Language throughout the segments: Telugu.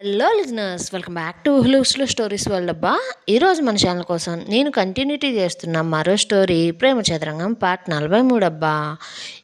Hello listeners, welcome back to హులుస్లో స్టోరీస్ వరల్డ్ అబ్బా. ఈరోజు మన ఛానల్ కోసం నేను కంటిన్యూటీ చేస్తున్న మరో స్టోరీ ప్రేమ చదరంగం పార్ట్ 43 అబ్బా.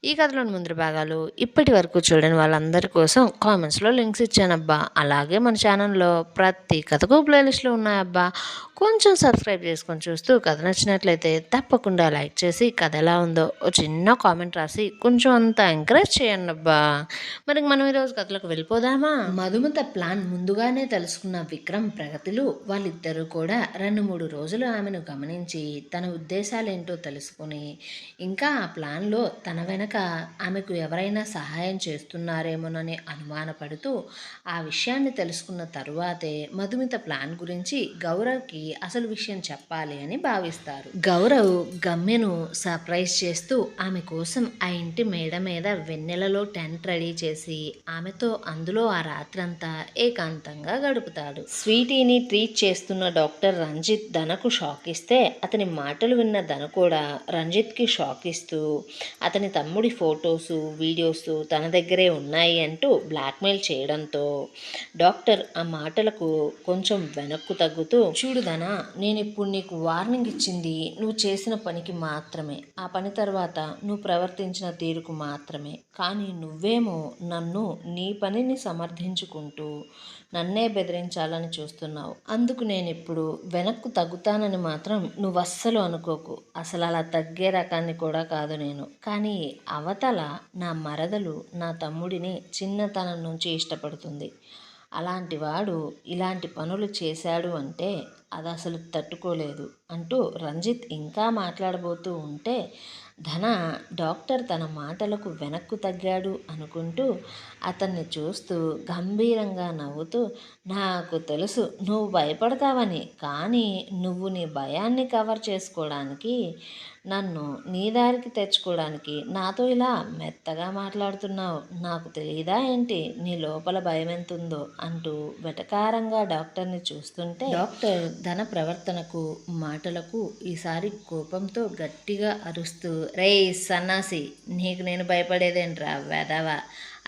ఈ కథలోని ముందు భాగాలు ఇప్పటి వరకు చూడని వాళ్ళందరి కోసం కామెంట్స్లో లింక్స్ ఇచ్చానబ్బా. అలాగే మన ఛానల్లో ప్రతి కథకు ప్లేలిస్ట్లో ఉన్నాయబ్బా. కొంచెం సబ్స్క్రైబ్ చేసుకొని చూస్తూ కథ నచ్చినట్లయితే తప్పకుండా లైక్ చేసి కథ ఎలా ఉందో ఒక చిన్న కామెంట్ రాసి కొంచెం అంతా ఎంకరేజ్ చేయండి అబ్బా. మరి మనం ఈరోజు కథలకు వెళ్ళిపోదామా? మధుమత ప్లాన్ ముందుగానే తెలుసుకున్న విక్రమ్ ప్రగతిలు వాళ్ళిద్దరూ కూడా 2-3 రోజులు ఆమెను గమనించి తన ఉద్దేశాలేంటో తెలుసుకుని ఇంకా ఆ ప్లాన్లో తన వెనక ఆమెకు ఎవరైనా సహాయం చేస్తున్నారేమోనని అనుమానపడుతూ ఆ విషయాన్ని తెలుసుకున్న తరువాతే మధుమిత ప్లాన్ గురించి గౌరవ్కి అసలు విషయం చెప్పాలి అని భావిస్తారు. గౌరవ్ గమ్యను సర్ప్రైజ్ చేస్తూ ఆమె కోసం ఆ ఇంటి మేడ మీద వెన్నెలలో టెంట్ రెడీ చేసి ఆమెతో అందులో ఆ రాత్రంతా ఏకాంతంగా గడుపుతాడు. స్వీటీని ట్రీట్ చేస్తున్న డాక్టర్ రంజిత్ ధనకు షాక్ ఇస్తే అతని మాటలు విన్న ధన కూడా రంజిత్కి షాక్ ఇస్తూ అతని తమ్ముడి ఫొటోసు వీడియోస్ తన దగ్గరే ఉన్నాయి అంటూ బ్లాక్మెయిల్ చేయడంతో డాక్టర్ ఆ మాటలకు కొంచెం వెనక్కు తగ్గుతూ, చూడు ధన, నేను ఇప్పుడు నీకు వార్నింగ్ ఇచ్చింది నువ్వు చేసిన పనికి మాత్రమే, ఆ పని తర్వాత నువ్వు ప్రవర్తించిన తీరుకు మాత్రమే. కానీ నువ్వేమో నన్ను నీ పనిని సమర్థించుకుంటూ నన్నే బెదిరించాలని చూస్తున్నావు. అందుకు నేను ఇప్పుడు వెనక్కు తగ్గుతానని మాత్రం నువ్వు అస్సలు అనుకోకు. అసలు అలా తగ్గే రకాన్ని కూడా కాదు నేను. కానీ అవతల నా మరదలు నా తమ్ముడిని చిన్నతనం నుంచి ఇష్టపడుతుంది. అలాంటి వాడు ఇలాంటి పనులు చేశాడు అంటే అది అసలు తట్టుకోలేదు అంటూ రంజిత్ ఇంకా మాట్లాడబోతూ ఉంటే ధన డాక్టర్ తన మాటలకు వెనక్కు తగ్గాడు అనుకుంటూ అతన్ని చూస్తూ గంభీరంగా నవ్వుతూ, నాకు తెలుసు నువ్వు భయపడతావని, కానీ నువ్వు నీ భయాన్ని కవర్ చేసుకోవడానికి, నన్ను నీ దారికి తెచ్చుకోవడానికి నాతో ఇలా మెత్తగా మాట్లాడుతున్నావు. నాకు తెలియదా ఏంటి నీ లోపల భయం ఎంతుందో అంటూ వెటకారంగా డాక్టర్ని చూస్తుంటే డాక్టర్ ధన ప్రవర్తనకు మాటలకు ఈసారి కోపంతో గట్టిగా అరుస్తూ, రేయ్ సన్నాసి, నీకు నేను భయపడేదేంట్రా వెధవా,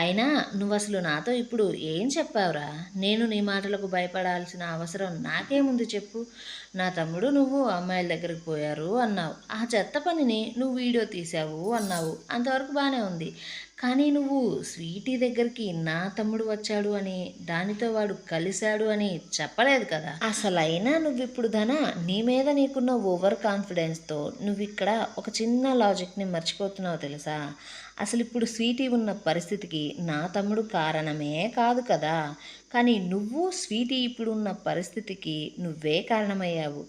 అయినా నువ్వు అసలు నాతో ఇప్పుడు ఏం చెప్పావురా? నేను నీ మాటలకు భయపడాల్సిన అవసరం నాకేముంది చెప్పు. నా తమ్ముడు నువ్వు అమ్మాయిల దగ్గరికి పోయారు అన్నావు, ఆ చెత్త పనిని నువ్వు వీడియో తీసావు అన్నావు, అంతవరకు బాగానే ఉంది. కానీ నువ్వు స్వీటీ దగ్గరికి నా తమ్ముడు వచ్చాడు అని, దానితో వాడు కలిశాడు అని చెప్పలేదు కదా. అసలైనా నువ్విప్పుడు ధన నీ మీద నీకున్న ఓవర్ కాన్ఫిడెన్స్తో నువ్వు ఇక్కడ ఒక చిన్న లాజిక్ని మర్చిపోతున్నావు తెలుసా. అసలు ఇప్పుడు స్వీటీ ఉన్న పరిస్థితికి నా తమ్ముడు కారణమే కాదు కదా. కానీ నువ్వు స్వీటీ ఇప్పుడున్న పరిస్థితికి నువ్వే కారణమయ్యావు.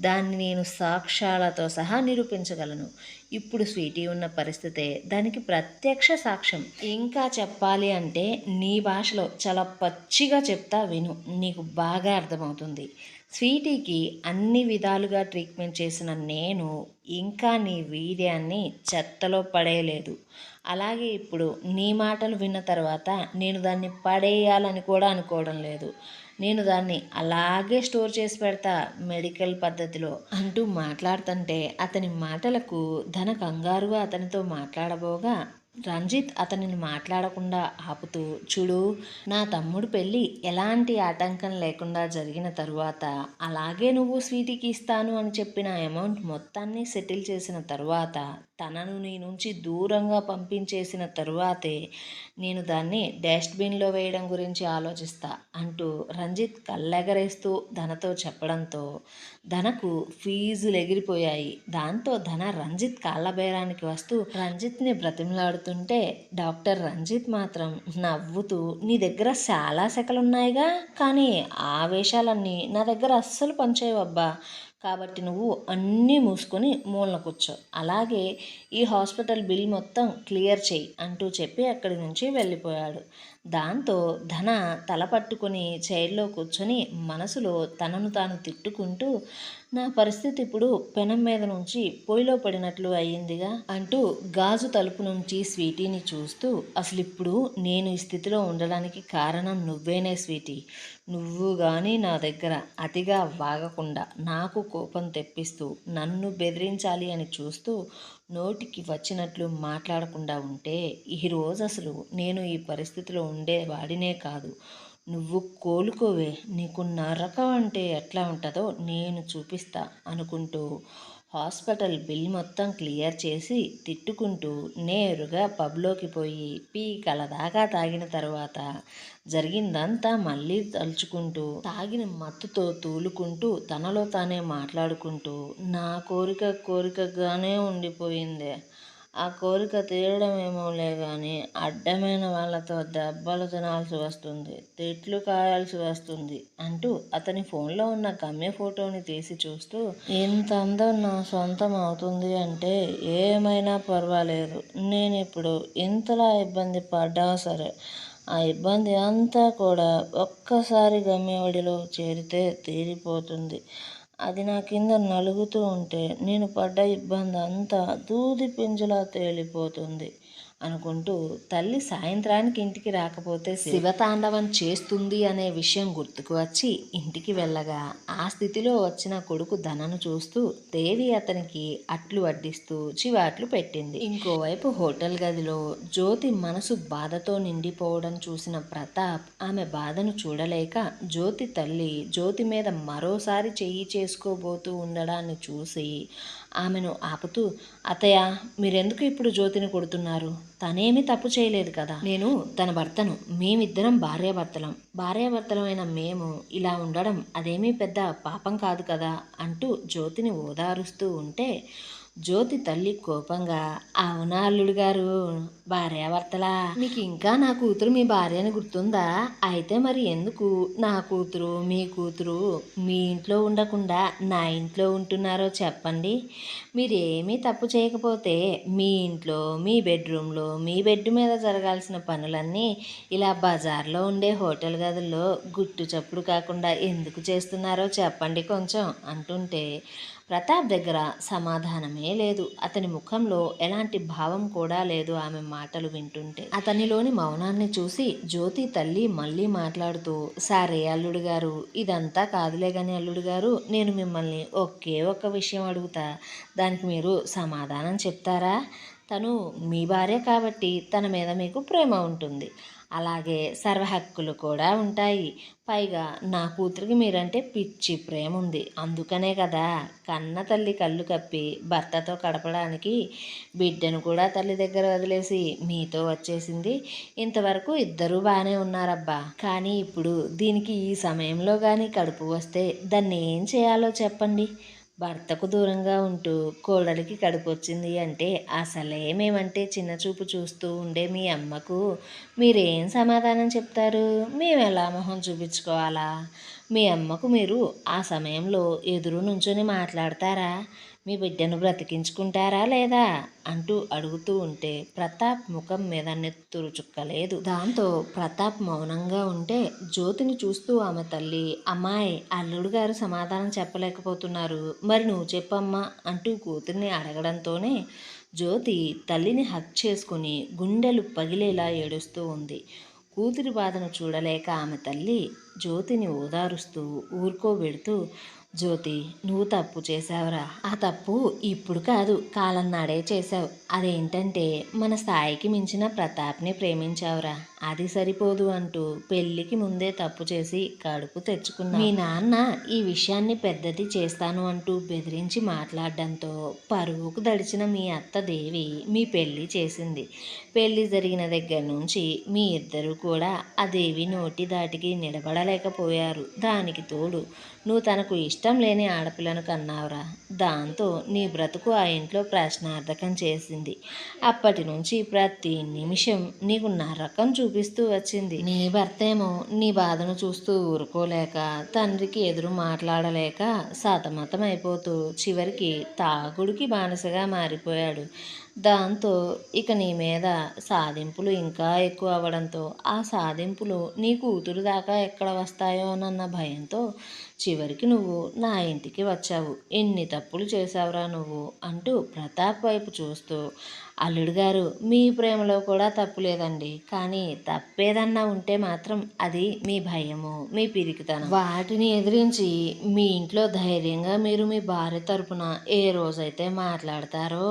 దాన్ని నేను సాక్ష్యాలతో సహా నిరూపించగలను. ఇప్పుడు స్వీటీ ఉన్న పరిస్థితే దానికి ప్రత్యక్ష సాక్ష్యం. ఇంకా చెప్పాలి అంటే నీ భాషలో చాలా పచ్చిగా చెప్తా విను, నీకు బాగా అర్థమవుతుంది. స్వీటీకి అన్ని విధాలుగా ట్రీట్మెంట్ చేసిన నేను ఇంకా నీ వీర్యాన్ని చెత్తలో పడేయలేదు. అలాగే ఇప్పుడు నీ మాటలు విన్న తర్వాత నేను దాన్ని పడేయాలని కూడా అనుకోవడం లేదు. నేను దాన్ని అలాగే స్టోర్ చేసి పెడతా మెడికల్ పద్ధతిలో అంటూ మాట్లాడుతుంటే అతని మాటలకు ధన కంగారుగా అతనితో మాట్లాడబోగా రంజిత్ అతనిని మాట్లాడకుండా ఆపుతూ, చూడు, నా తమ్ముడు పెళ్ళి ఎలాంటి ఆటంకం లేకుండా జరిగిన తరువాత, అలాగే నువ్వు స్వీటీకి ఇస్తాను అని చెప్పిన అమౌంట్ మొత్తాన్ని సెటిల్ చేసిన తరువాత, తనను నీ నుంచి దూరంగా పంపించేసిన తరువాతే నేను దాన్ని డస్ట్బిన్లో వేయడం గురించి ఆలోచిస్తా అంటూ రంజిత్ కళ్ళెగరేస్తూ ధనతో చెప్పడంతో ధనకు ఫీజులు ఎగిరిపోయాయి. దాంతో ధన రంజిత్ కాళ్ళబేరానికి వస్తూ రంజిత్ని బ్రతిమలాడుతుంటే డాక్టర్ రంజిత్ మాత్రం నవ్వుతూ, నీ దగ్గర చాలా సెకలున్నాయిగా, కానీ ఆ వేషాలన్నీ నా దగ్గర అస్సలు పనిచేయవబ్బా. కాబట్టి నువ్వు అన్నీ మూసుకొని మూలన కూర్చో, అలాగే ఈ హాస్పిటల్ బిల్ మొత్తం క్లియర్ చేయి అంటూ చెప్పి అక్కడి నుంచి వెళ్ళిపోయాడు. దాంతో ధన తల పట్టుకొని చైర్లో కూర్చొని మనసులో తనను తాను తిట్టుకుంటూ, నా పరిస్థితి ఇప్పుడు పెనం మీద నుంచి పొయ్యిలో పడినట్లు అయ్యిందిగా అంటూ గాజు తలుపు నుంచి స్వీటీని చూస్తూ, అసలు ఇప్పుడు నేను ఈ స్థితిలో ఉండడానికి కారణం నువ్వేనే స్వీటీ. నువ్వు కానీ నా దగ్గర అతిగా వాగకుండా నాకు కోపం తెప్పిస్తూ నన్ను బెదిరించాలి అని చూస్తూ నోటికి వచ్చినట్లు మాట్లాడకుండా ఉంటే ఈరోజు అసలు నేను ఈ పరిస్థితిలో ఉండేవాడినే కాదు. నువ్వు కోలుకోవే, నీకు నరకం అంటే ఎట్లా ఉంటుందో నేను చూపిస్తా అనుకుంటూ హాస్పిటల్ బిల్ మొత్తం క్లియర్ చేసి తిట్టుకుంటూ నేరుగా పబ్లోకి పోయి పీకల దాకా తాగిన తర్వాత జరిగిందంతా మళ్ళీ తలుచుకుంటూ తాగిన మత్తుతో తూలుకుంటూ తనలో తానే మాట్లాడుకుంటూ నా కోరికగానే ఉండిపోయిందే, ఆ కోరిక తీరడమేమోలే కానీ అడ్డమైన వాళ్ళతో దెబ్బలు తినాల్సి వస్తుంది, తిట్లు కాయాల్సి వస్తుంది అంటూ అతని ఫోన్లో ఉన్న గమ్య ఫోటోని తీసి చూస్తూ, ఇంత అందం నా సొంతం అవుతుంది అంటే ఏమైనా పర్వాలేదు, నేను ఇప్పుడు ఇంతలా ఇబ్బంది పడ్డా సరే ఆ ఇబ్బంది అంతా కూడా ఒక్కసారి గమ్యవడిలో చేరితే తీరిపోతుంది, అది నా కింద నలుగుతూ ఉంటే నేను పడ్డ ఇబ్బంది అంతా దూది పింజలా తేలిపోతుంది అనుకుంటూ తల్లి సాయంత్రానికి ఇంటికి రాకపోతే శివతాండవం చేస్తుంది అనే విషయం గుర్తుకు వచ్చి ఇంటికి వెళ్ళగా ఆ స్థితిలో వచ్చిన కొడుకు ధనను చూస్తూ దేవి అతనికి అట్లు వడ్డిస్తూ చివాట్లు పెట్టింది. ఇంకోవైపు హోటల్ గదిలో జ్యోతి మనసు బాధతో నిండిపోవడం చూసిన ప్రతాప్ ఆమె బాధను చూడలేక జ్యోతి తల్లి జ్యోతి మీద మరోసారి చెయ్యి చేసుకోబోతూ ఉండడాన్ని చూసి ఆమెను ఆపుతూ, అత్తయ్య మీరెందుకు ఇప్పుడు జ్యోతిని కొడుతున్నారు, తనేమీ తప్పు చేయలేదు కదా, నేను తన భర్తను, మేమిద్దరం భార్యాభర్తలమైన మేము ఇలా ఉండడం అదేమీ పెద్ద పాపం కాదు కదా అంటూ జ్యోతిని ఓదారుస్తూ ఉంటే జ్యోతి తల్లి కోపంగా, అవునా అల్లుడు గారు, భార్యాభర్తలా, మీకు ఇంకా నా కూతురు మీ భార్య అని గుర్తుందా, అయితే మరి ఎందుకు నా కూతురు మీ కూతురు మీ ఇంట్లో ఉండకుండా నా ఇంట్లో ఉంటున్నారో చెప్పండి, మీరేమీ తప్పు చేయకపోతే మీ ఇంట్లో మీ బెడ్రూమ్లో మీ బెడ్ మీద జరగాల్సిన పనులన్నీ ఇలా బజార్లో ఉండే హోటల్ గదుల్లో గుట్టు చప్పుడు కాకుండా ఎందుకు చేస్తున్నారో చెప్పండి కొంచెం అంటుంటే ప్రతాప్ దగ్గర సమాధానమే లేదు. అతని ముఖంలో ఎలాంటి భావం కూడా లేదు. ఆమె మాటలు వింటుంటే అతనిలోని మౌనాన్ని చూసి జ్యోతి తల్లి మళ్ళీ మాట్లాడుతూ, సరే అల్లుడు గారు, ఇదంతా కాదులే కానీ అల్లుడు గారు, నేను మిమ్మల్ని ఒకే ఒక్క విషయం అడుగుతా, దానికి మీరు సమాధానం చెప్తారా, తను మీ భార్య కాబట్టి తన మీద మీకు ప్రేమ ఉంటుంది, అలాగే సర్వ హక్కులు కూడా ఉంటాయి, పైగా నా కూతురికి మీరంటే పిచ్చి ప్రేమ ఉంది, అందుకనే కదా కన్న తల్లి కళ్ళు కప్పి భర్తతో గడపడానికి బిడ్డను కూడా తల్లి దగ్గర వదిలేసి మీతో వచ్చేసింది, ఇంతవరకు ఇద్దరూ బాగానే ఉన్నారబ్బా, కానీ ఇప్పుడు దీనికి ఈ సమయంలో కానీ కడుపు వస్తే దాన్ని ఏం చేయాలో చెప్పండి, భర్తకు దూరంగా ఉంటూ కోడలికి కడుపు వచ్చింది అంటే అసలే మేమంటే చిన్నచూపు చూస్తూ ఉండే మీ అమ్మకు మీరేం సమాధానం చెప్తారు, మేము ఎలా మొహం చూపించుకోవాలా, మీ అమ్మకు మీరు ఆ సమయంలో ఎదురు నుంచొని మాట్లాడతారా, మీ బిడ్డను బ్రతికించుకుంటారా లేదా అంటూ అడుగుతూ ఉంటే ప్రతాప్ ముఖం మీద నెత్తురు చుక్కలేదు. దాంతో ప్రతాప్ మౌనంగా ఉంటే జ్యోతిని చూస్తూ ఆమె తల్లి, అమ్మాయి అల్లుడు గారు సమాధానం చెప్పలేకపోతున్నారు, మరి నువ్వు చెప్పమ్మా అంటూ కూతుర్ని అడగడంతోనే జ్యోతి తల్లిని హక్ చేసుకుని గుండెలు పగిలేలా ఏడుస్తూ ఉంది. కూతురి బాధను చూడలేక ఆమె తల్లి జ్యోతిని ఓదారుస్తూ ఊరుకోబెడుతూ, జ్యోతి నువ్వు తప్పు చేసావురా, ఆ తప్పు ఇప్పుడు కాదు కాలం నాడే చేసావు, అదేంటంటే మన స్థాయికి మించిన ప్రతాప్ని ప్రేమించావురా, అది సరిపోదు అంటూ పెళ్ళికి ముందే తప్పు చేసి కడుపు తెచ్చుకున్నా, మీ నాన్న ఈ విషయాన్ని పెద్దది చేస్తాను అంటూ బెదిరించి మాట్లాడడంతో పరువుకు దడిచిన మీ అత్త దేవి మీ పెళ్ళి చేసింది, పెళ్ళి జరిగిన దగ్గర నుంచి మీ ఇద్దరు కూడా ఆ దేవి నోటి దాటికి నిలబడలేకపోయారు, దానికి తోడు నువ్వు తనకు ఇష్టం లేని ఆడపిల్లను కన్నావురా, దాంతో నీ బ్రతుకు ఆ ఇంట్లో ప్రశ్నార్థకం చేసింది, అప్పటి నుంచి ప్రతి నిమిషం నీకు నరకం చూపిస్తూ వచ్చింది, నీ భర్తేమో నీ బాధను చూస్తూ ఊరుకోలేక తండ్రికి ఎదురు మాట్లాడలేక సతమతం అయిపోతూ చివరికి తాగుడికి బానిసగా మారిపోయాడు, దాంతో ఇక నీ మీద సాధింపులు ఇంకా ఎక్కువ అవ్వడంతో ఆ సాధింపులు నీ కూతురు దాకా ఎక్కడ వస్తాయోనన్న భయంతో చివరికి నువ్వు నా ఇంటికి వచ్చావు, ఎన్ని తప్పులు చేశావురా నువ్వు అంటూ ప్రతాప్ వైపు చూస్తూ, అల్లుడు గారు మీ ప్రేమలో కూడా తప్పు లేదండి, కానీ తప్పేదన్నా ఉంటే మాత్రం అది మీ భయము మీ పిరికితనం, వాటిని ఎదిరించి మీ ఇంట్లో ధైర్యంగా మీరు మీ భార్య తరపున ఏ రోజైతే మాట్లాడతారో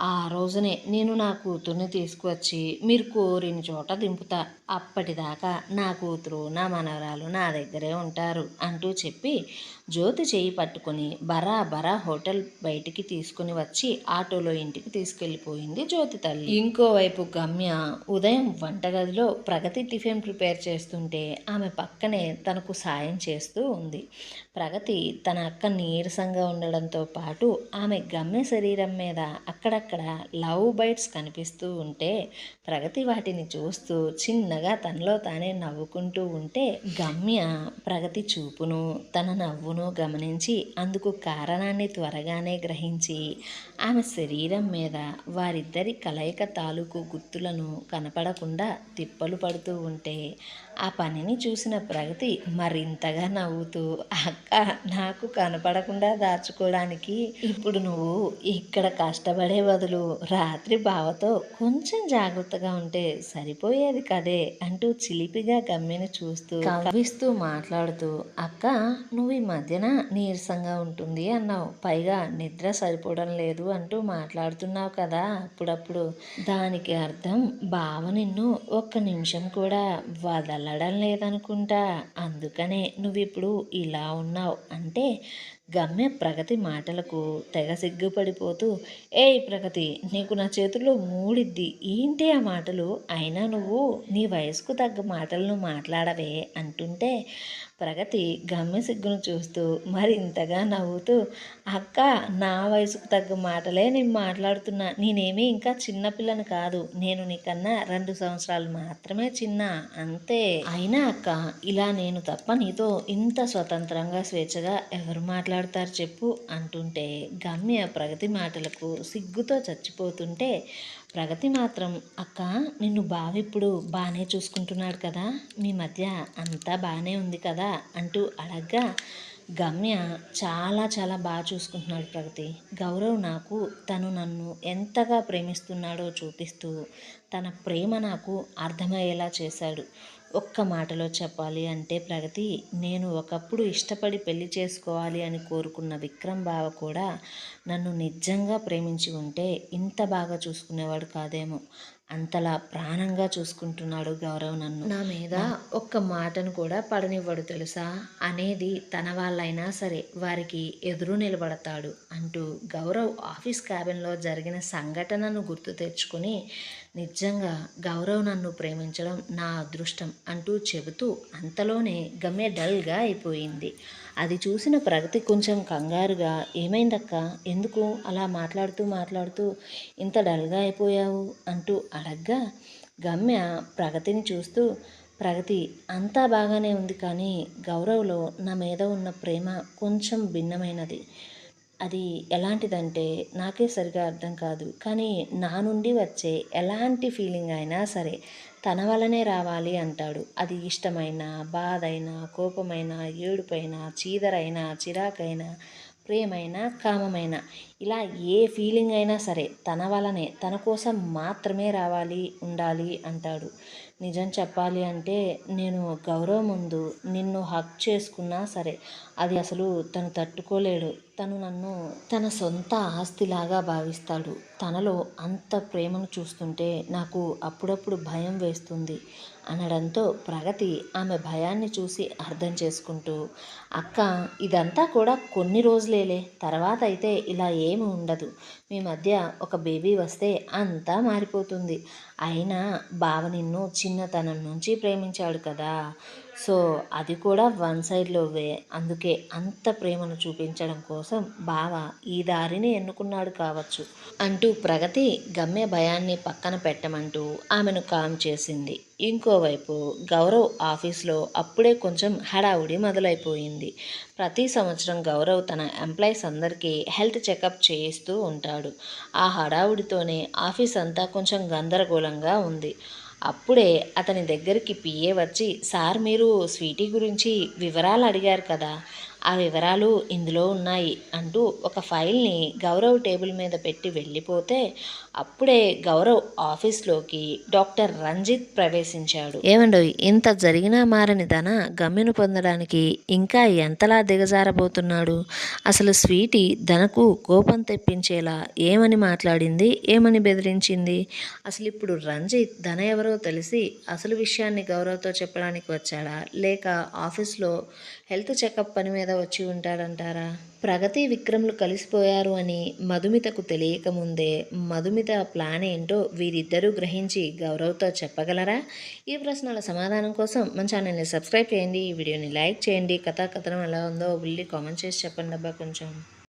ఆ రోజునే నేను నా కూతుర్ని తీసుకువచ్చి మీరు కోరిన చోట దింపుతా. అప్పటిదాకా నా కూతురు నా మనవరాలు నా దగ్గరే ఉంటారు అంటూ చెప్పి జ్యోతి చేయి పట్టుకుని బరాబరా హోటల్ బయటికి తీసుకుని వచ్చి ఆటోలో ఇంటికి తీసుకెళ్ళిపోయింది జ్యోతి తల్లి. ఇంకోవైపు గమ్య ఉదయం వంటగదిలో ప్రగతి టిఫిన్ ప్రిపేర్ చేస్తుంటే ఆమె పక్కనే తనకు సాయం చేస్తూ ఉంది. ప్రగతి తన అక్క నీరసంగా ఉండడంతో పాటు ఆమె గమ్య శరీరం మీద అక్కడక్కడ లవ్ బైట్స్ కనిపిస్తూ ఉంటే ప్రగతి వాటిని చూస్తూ చిన్నగా తనలో తానే నవ్వుకుంటూ ఉంటే గమ్య ప్రగతి చూపును తన నవ్వును గమనించి అందుకు కారణాన్ని త్వరగానే గ్రహించి ఆమె శరీరం మీద వారిద్దరి కలయిక తాలూకు గుర్తులను కనపడకుండా తిప్పలు పడుతూ ఉంటే ఆ పనిని చూసిన ప్రగతి మరింతగా నవ్వుతూ అక్క నాకు కనపడకుండా దాచుకోవడానికి ఇప్పుడు నువ్వు ఇక్కడ కష్టపడే బదులు రాత్రి బావతో కొంచెం జాగ్రత్తగా ఉంటే సరిపోయేది కదే అంటూ చిలిపిగా గమ్యను చూస్తూ కవ్విస్తూ మాట్లాడుతూ అక్క నువ్వు ఈ మధ్యన నీరసంగా ఉంటుంది అన్నావు, పైగా నిద్ర సరిపోవడం లేదు అంటూ మాట్లాడుతున్నావు కదా అప్పుడప్పుడు. దానికి అర్థం బావ నిన్ను ఒక్క నిమిషం కూడా వదలడం లేదనుకుంటా, అందుకనే నువ్విప్పుడు ఇలా ఉన్నావు అంటే గమ్య ప్రగతి మాటలకు తెగ సిగ్గుపడిపోతూ ఏయ్ ప్రగతి నీకు నా చేతుల్లో మూడిద్ది ఏంటి ఆ మాటలు, అయినా నువ్వు నీ వయసుకు తగ్గ మాటలను మాట్లాడవే అంటుంటే ప్రగతి గమ్య సిగ్గును చూస్తూ మరింతగా నవ్వుతూ అక్క నా వయసుకు తగ్గ మాటలే నేను మాట్లాడుతున్నా, నేనేమీ ఇంకా చిన్నపిల్లని కాదు, నేను నీకన్నా 2 సంవత్సరాలు మాత్రమే చిన్న అంతే, అయినా అక్క ఇలా నేను తప్ప నీతో ఇంత స్వతంత్రంగా స్వేచ్ఛగా ఎవరు మాట్లాడతారు చెప్పు అంటుంటే గమ్య ప్రగతి మాటలకు సిగ్గుతో చచ్చిపోతుంటే ప్రగతి మాత్రం అక్క నిన్ను బావ ఇప్పుడు బాగానే చూసుకుంటున్నాడు కదా, మీ మధ్య అంతా బాగానే ఉంది కదా అంటూ అడగ్గా గమ్య చాలా చాలా బాగా చూసుకుంటున్నాడు ప్రగతి, గౌరవ్ నాకు తను నన్ను ఎంతగా ప్రేమిస్తున్నాడో చూపిస్తూ తన ప్రేమ నాకు అర్థమయ్యేలా చేశాడు. ఒక్క మాటలో చెప్పాలి అంటే ప్రగతి నేను ఒకప్పుడు ఇష్టపడి పెళ్లి చేసుకోవాలి అని కోరుకున్న విక్రమ్ బావ కూడా నన్ను నిజంగా ప్రేమించి ఉంటే ఇంత బాగా చూసుకునేవాడు కాదేమో, అంతలా ప్రాణంగా చూసుకుంటున్నాడు గౌరవ్ నన్ను, నా మీద ఒక్క మాటను కూడా పడనివ్వడు తెలుసా, అనేది తన వాళ్ళైనా సరే వారికి ఎదురు నిలబడతాడు అంటూ గౌరవ్ ఆఫీస్ క్యాబిన్లో జరిగిన సంఘటనను గుర్తు తెచ్చుకొని నిజంగా గౌరవ్ నన్ను ప్రేమించడం నా అదృష్టం అంటూ చెబుతూ అంతలోనే గమ్య డల్గా అయిపోయింది. అది చూసిన ప్రగతి కొంచెం కంగారుగా ఏమైందక్క, ఎందుకు అలా మాట్లాడుతూ ఇంత డల్గా అయిపోయావు అంటూ అడగ్గా గమ్య ప్రగతిని చూస్తూ ప్రగతి అంతా బాగానే ఉంది కానీ గౌరవ్లో నా మీద ఉన్న ప్రేమ కొంచెం భిన్నమైనది, అది ఎలాంటిదంటే నాకే సరిగా అర్థం కాదు, కానీ నా నుండి వచ్చే ఎలాంటి ఫీలింగ్ అయినా సరే తన వల్లనే రావాలి అంటాడు, అది ఇష్టమైనా బాధైనా కోపమైనా ఏడుపైనా చీదరైనా చిరాకైనా ప్రేమైనా కామమైనా ఇలా ఏ ఫీలింగ్ అయినా సరే తన వల్లనే తన కోసం మాత్రమే రావాలి ఉండాలి అంటాడు. నిజం చెప్పాలి అంటే నేను గౌరవ్ ముందు నిన్ను హగ్ చేసుకున్నా సరే అది అసలు తను తట్టుకోలేడు, తను నన్ను తన సొంత ఆస్తిలాగా భావిస్తాడు, తనలో అంత ప్రేమను చూస్తుంటే నాకు అప్పుడప్పుడు భయం వేస్తుంది అనడంతో ప్రగతి ఆమె భయాన్ని చూసి అర్థం చేసుకుంటూ అక్క ఇదంతా కూడా కొన్ని రోజులేలే, తర్వాత అయితే ఇలా ఏమి ఉండదు, మీ మధ్య ఒక బేబీ వస్తే అంతా మారిపోతుంది, అయినా బావ నిన్ను చిన్నతనం నుంచి ప్రేమించాడు కదా, సో అది కూడా వన్ సైడ్ లవ్వే, అందుకే అంత ప్రేమను చూపించడం కోసం బావ ఈ దారిని ఎన్నుకున్నాడు కావచ్చు అంటూ ప్రగతి గమ్య భయాన్ని పక్కన పెట్టమంటూ ఆమెను కామ్ చేసింది. ఇంకోవైపు గౌరవ్ ఆఫీస్లో అప్పుడే కొంచెం హడావుడి మొదలైపోయింది. ప్రతి సంవత్సరం గౌరవ్ తన ఎంప్లాయీస్ అందరికీ హెల్త్ చెకప్ చేయిస్తూ ఉంటాడు. ఆ హడావుడితోనే ఆఫీస్ అంతా కొంచెం గందరగోళంగా ఉంది. అప్పుడే అతని దగ్గరికి పిఏ వచ్చి సార్ మీరు స్వీటీ గురించి వివరాలు అడిగారు కదా, ఆ వివరాలు ఇందులో ఉన్నాయి అంటూ ఒక ఫైల్ని గౌరవ్ టేబుల్ మీద పెట్టి వెళ్ళిపోతే అప్పుడే గౌరవ్ ఆఫీస్లోకి డాక్టర్ రంజిత్ ప్రవేశించాడు. ఏమండోయ్, ఇంత జరిగినా మారని ధన గమ్యను పొందడానికి ఇంకా ఎంతలా దిగజారబోతున్నాడు? అసలు స్వీటీ ధనకు కోపం తెప్పించేలా ఏమని మాట్లాడింది, ఏమని బెదిరించింది? అసలు ఇప్పుడు రంజిత్ ధన ఎవరో తెలిసి అసలు విషయాన్ని గౌరవ్తో చెప్పడానికి వచ్చాడా, లేక ఆఫీస్లో హెల్త్ చెకప్ పని మీద వచ్చి ఉంటాడంటారా? ప్రగతి విక్రమ్లు కలిసిపోయారు అని మధుమితకు తెలియకముందే మధుమిత ప్లాన్ ఏంటో వీరిద్దరూ గ్రహించి గౌరవ్తో చెప్పగలరా? ఈ ప్రశ్నల సమాధానం కోసం మన ఛానల్ని సబ్స్క్రైబ్ చేయండి, ఈ వీడియోని లైక్ చేయండి. కథనం ఎలా ఉందో వెళ్ళి కామెంట్ చేసి చెప్పండి అబ్బా కొంచెం.